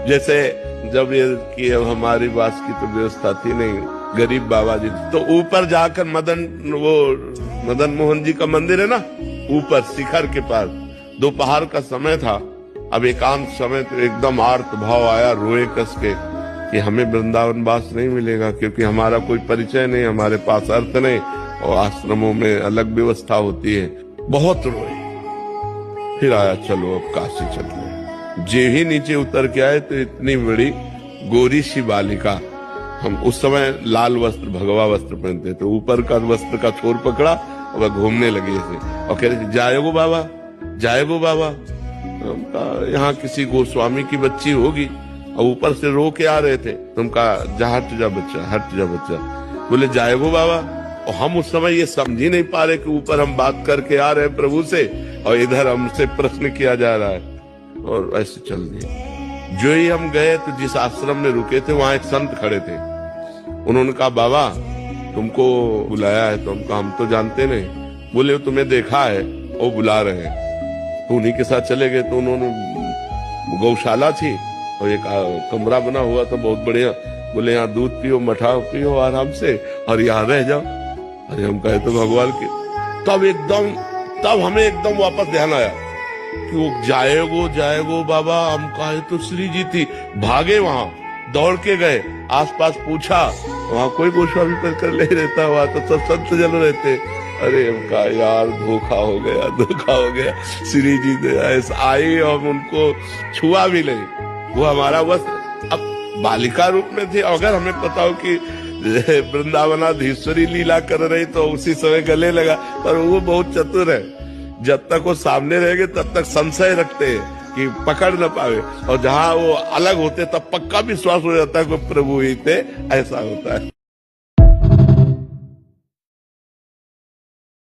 जैसे जब ये कि अब हमारी बास की तो व्यवस्था थी नहीं, गरीब बाबा जी, तो ऊपर जाकर मदन मोहन जी का मंदिर है ना, ऊपर शिखर के पास, दोपहर का समय था। अब एकांत समय तो एकदम आर्त भाव आया, रोए कस के कि हमें वृंदावन वास नहीं मिलेगा, क्योंकि हमारा कोई परिचय नहीं, हमारे पास अर्थ नहीं, और आश्रमों में अलग व्यवस्था होती है। बहुत रोए, फिर आया चलो अब काशी चलते हैं। जे ही नीचे उतर के आए तो इतनी बड़ी गोरी सी बालिका, हम उस समय लाल वस्त्र भगवा वस्त्र पहनते थे, ऊपर का वस्त्र का छोर पकड़ा और वह घूमने लगी ऐसे और कह रही जाएगो बाबा, जाएगो बाबा। हम कहा यहाँ किसी गोस्वामी की बच्ची होगी, और ऊपर से रो के आ रहे थे। तुम कहा जा, हट जा बच्चा, हट जा बच्चा। बोले जाएगो बाबा। और हम उस समय ये समझ ही नहीं पा रहे कि ऊपर हम बात करके आ रहे हैं प्रभु से और इधर हमसे प्रश्न किया जा रहा है, और ऐसे चल दिए। जो ही हम गए तो जिस आश्रम में रुके थे वहां एक संत खड़े थे। उन्होंने कहा बाबा तुमको बुलाया है। तो हम कहा हम तो जानते नहीं। बोले तुम्हें देखा है, वो बुला रहे हैं। तो उन्हीं के साथ चले गए। तो उन्होंने, गौशाला थी और एक कमरा बना हुआ था बहुत बढ़िया। बोले यहाँ दूध पियो, मठा पियो आराम से, और यहाँ रह जाओ। अरे हम कहे तो भगवान के, तब हमें एकदम वापस ध्यान आया कि वो जाएगो बाबा। हम कहे तो श्री जी थी, भागे वहां, दौड़ के गए, आसपास पूछा, वहां कोई गोस्वामी पर नहीं रहता, वहां तो सब संत जन रहते। अरे हम कहा यार धोखा हो गया। श्री जी ऐसा आई और उनको छुआ भी नहीं। वो हमारा वस्त्र अब बालिका रूप में थी। अगर हमें पता हो कि वृंदावनाधीश्वरी लीला कर रही तो उसी समय गले लगा। पर वो बहुत चतुर है, जब तक वो सामने रहेंगे तब तक संशय रखते हैं कि पकड़ न पावे, और जहां वो अलग होते तब पक्का विश्वास हो जाता है कि प्रभु ही थे, ऐसा होता है।